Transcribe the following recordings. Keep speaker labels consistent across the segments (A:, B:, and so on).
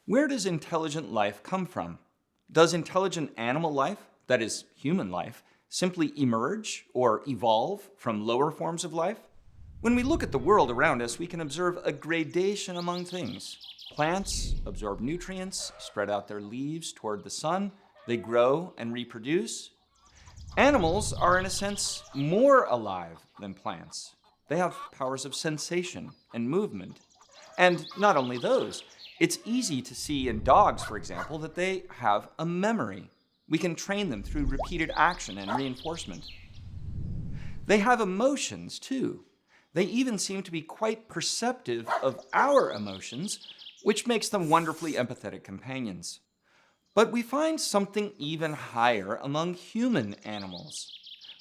A: Where does intelligent life come from? Does intelligent animal life, that is, human life, simply emerge or evolve from lower forms of life? When we look at the world around us, we can observe a gradation among things. Plants absorb nutrients, spread out their leaves toward the sun, they grow and reproduce. Animals are, in a sense, more alive than plants. They have powers of sensation and movement. And not only those, it's easy to see in dogs, for example, that they have a memory. We can train them through repeated action and reinforcement. They have emotions, too. They even seem to be quite perceptive of our emotions, which makes them wonderfully empathetic companions. But we find something even higher among human animals.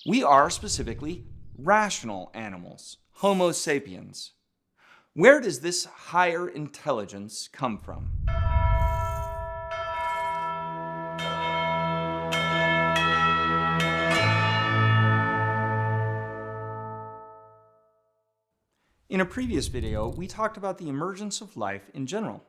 A: We are specifically rational animals, Homo sapiens. Where does this higher intelligence come from? In a previous video, we talked about the emergence of life in general.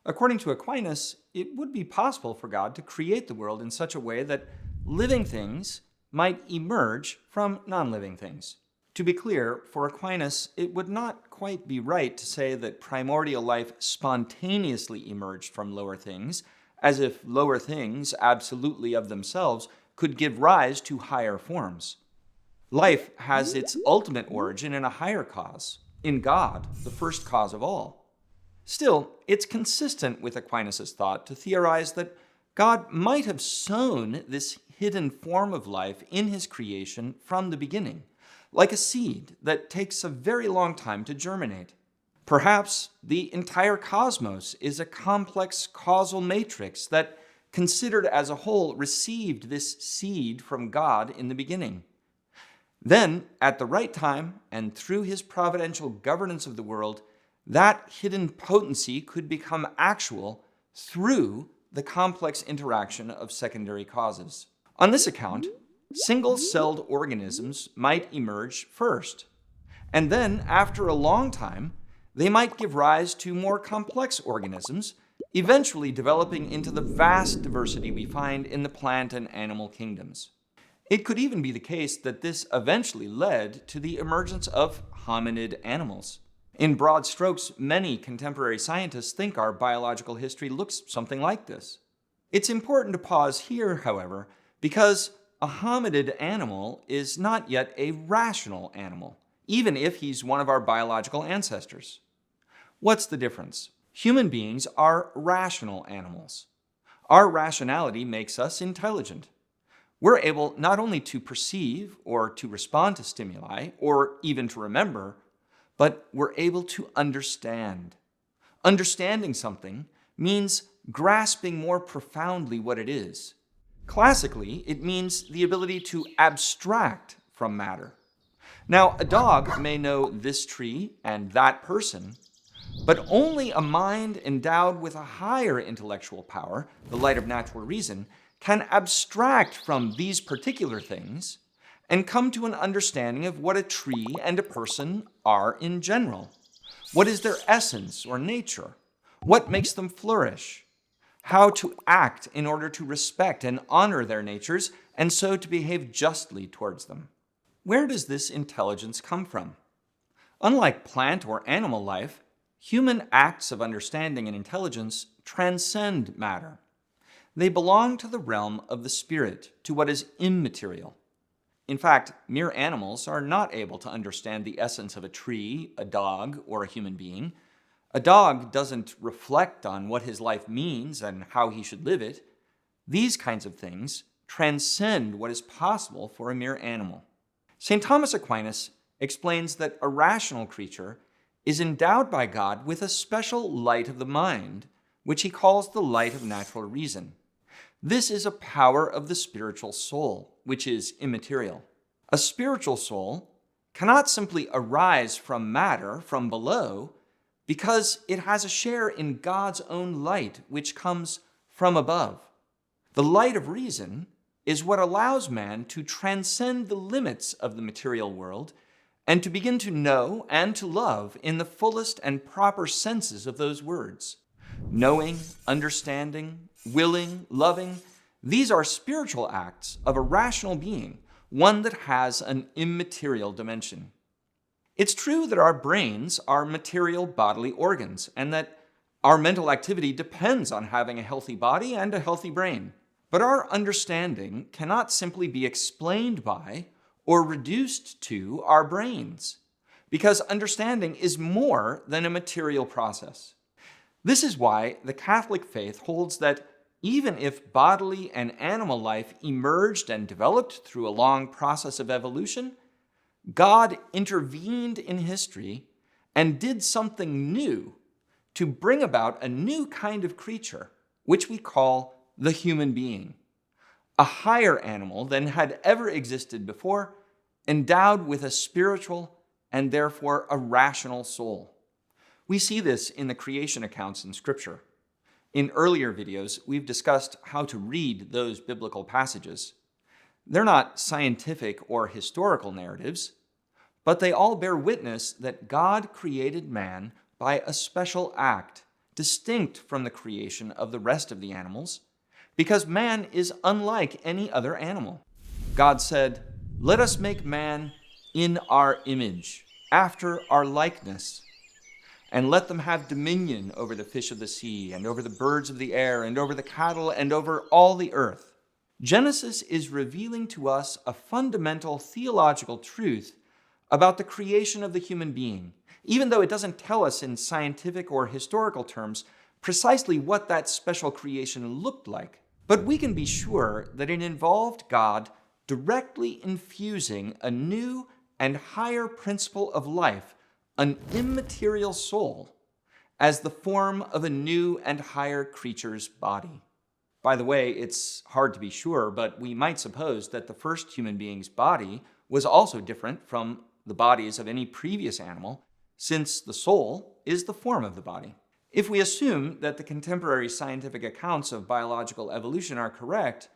A: According to Aquinas, it would be possible for God to create the world in such a way that living things might emerge from non-living things. To be clear, for Aquinas, it would not quite be right to say that primordial life spontaneously emerged from lower things, as if lower things, absolutely of themselves, could give rise to higher forms. Life has its ultimate origin in a higher cause, in God, the first cause of all. Still, it's consistent with Aquinas' thought to theorize that God might have sown this hidden form of life in his creation from the beginning, like a seed that takes a very long time to germinate. Perhaps the entire cosmos is a complex causal matrix that, considered as a whole, received this seed from God in the beginning. Then, at the right time, and through his providential governance of the world, that hidden potency could become actual through the complex interaction of secondary causes. On this account, single-celled organisms might emerge first, and then, after a long time, they might give rise to more complex organisms, eventually developing into the vast diversity we find in the plant and animal kingdoms. It could even be the case that this eventually led to the emergence of hominid animals. In broad strokes, many contemporary scientists think our biological history looks something like this. It's important to pause here, however, because a hominid animal is not yet a rational animal, even if he's one of our biological ancestors. What's the difference? Human beings are rational animals. Our rationality makes us intelligent. We're able not only to perceive or to respond to stimuli, or even to remember, but we're able to understand. Understanding something means grasping more profoundly what it is. Classically, it means the ability to abstract from matter. Now, a dog may know this tree and that person, but only a mind endowed with a higher intellectual power, the light of natural reason, can abstract from these particular things and come to an understanding of what a tree and a person are in general. What is their essence or nature? What makes them flourish? How to act in order to respect and honor their natures, and so to behave justly towards them. Where does this intelligence come from? Unlike plant or animal life, human acts of understanding and intelligence transcend matter. They belong to the realm of the spirit, to what is immaterial. In fact, mere animals are not able to understand the essence of a tree, a dog, or a human being. A dog doesn't reflect on what his life means and how he should live it. These kinds of things transcend what is possible for a mere animal. St. Thomas Aquinas explains that a rational creature is endowed by God with a special light of the mind, which he calls the light of natural reason. This is a power of the spiritual soul, which is immaterial. A spiritual soul cannot simply arise from matter, from below, because it has a share in God's own light, which comes from above. The light of reason is what allows man to transcend the limits of the material world and to begin to know and to love in the fullest and proper senses of those words. Knowing, understanding, willing, loving, these are spiritual acts of a rational being, one that has an immaterial dimension. It's true that our brains are material bodily organs, and that our mental activity depends on having a healthy body and a healthy brain. But our understanding cannot simply be explained by or reduced to our brains, because understanding is more than a material process. This is why the Catholic faith holds that even if bodily and animal life emerged and developed through a long process of evolution, God intervened in history and did something new to bring about a new kind of creature, which we call the human being, a higher animal than had ever existed before, endowed with a spiritual and therefore a rational soul. We see this in the creation accounts in Scripture. In earlier videos, we've discussed how to read those biblical passages. They're not scientific or historical narratives, but they all bear witness that God created man by a special act, distinct from the creation of the rest of the animals, because man is unlike any other animal. God said, "Let us make man in our image, after our likeness, and let them have dominion over the fish of the sea, and over the birds of the air, and over the cattle, and over all the earth." Genesis is revealing to us a fundamental theological truth about the creation of the human being, even though it doesn't tell us in scientific or historical terms precisely what that special creation looked like. But we can be sure that it involved God directly infusing a new and higher principle of life, an immaterial soul, as the form of a new and higher creature's body. By the way, it's hard to be sure, but we might suppose that the first human being's body was also different from the bodies of any previous animal, since the soul is the form of the body. If we assume that the contemporary scientific accounts of biological evolution are correct,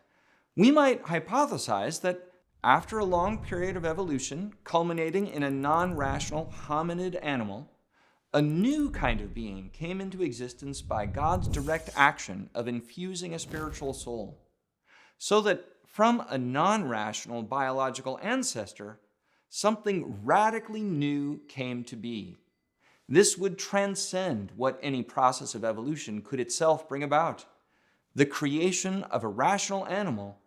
A: we might hypothesize that after a long period of evolution, culminating in a non-rational hominid animal, a new kind of being came into existence by God's direct action of infusing a spiritual soul, so that from a non-rational biological ancestor, something radically new came to be. This would transcend what any process of evolution could itself bring about: the creation of a rational animal,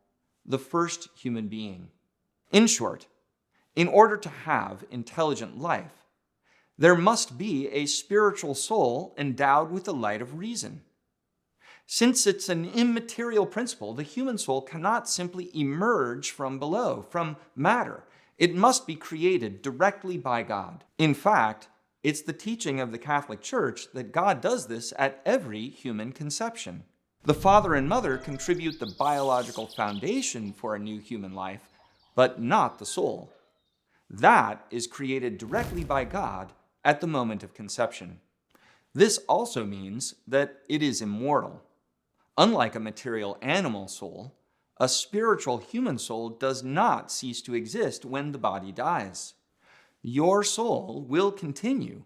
A: the first human being. In short, in order to have intelligent life, there must be a spiritual soul endowed with the light of reason. Since it's an immaterial principle, the human soul cannot simply emerge from below, from matter. It must be created directly by God. In fact, it's the teaching of the Catholic Church that God does this at every human conception. The father and mother contribute the biological foundation for a new human life, but not the soul. That is created directly by God at the moment of conception. This also means that it is immortal. Unlike a material animal soul, a spiritual human soul does not cease to exist when the body dies. Your soul will continue,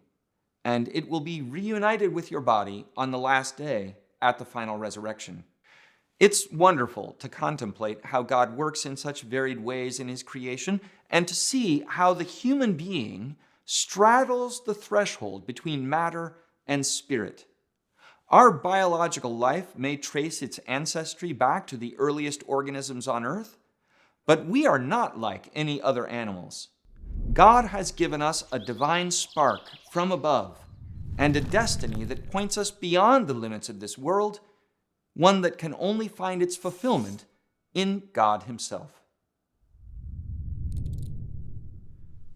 A: and it will be reunited with your body on the last day at the final resurrection. It's wonderful to contemplate how God works in such varied ways in His creation, and to see how the human being straddles the threshold between matter and spirit. Our biological life may trace its ancestry back to the earliest organisms on Earth, but we are not like any other animals. God has given us a divine spark from above, and a destiny that points us beyond the limits of this world, one that can only find its fulfillment in God Himself.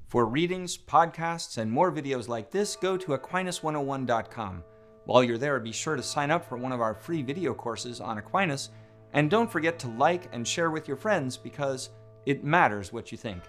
A: For readings, podcasts, and more videos like this, go to Aquinas101.com. While you're there, be sure to sign up for one of our free video courses on Aquinas, and don't forget to like and share with your friends, because it matters what you think.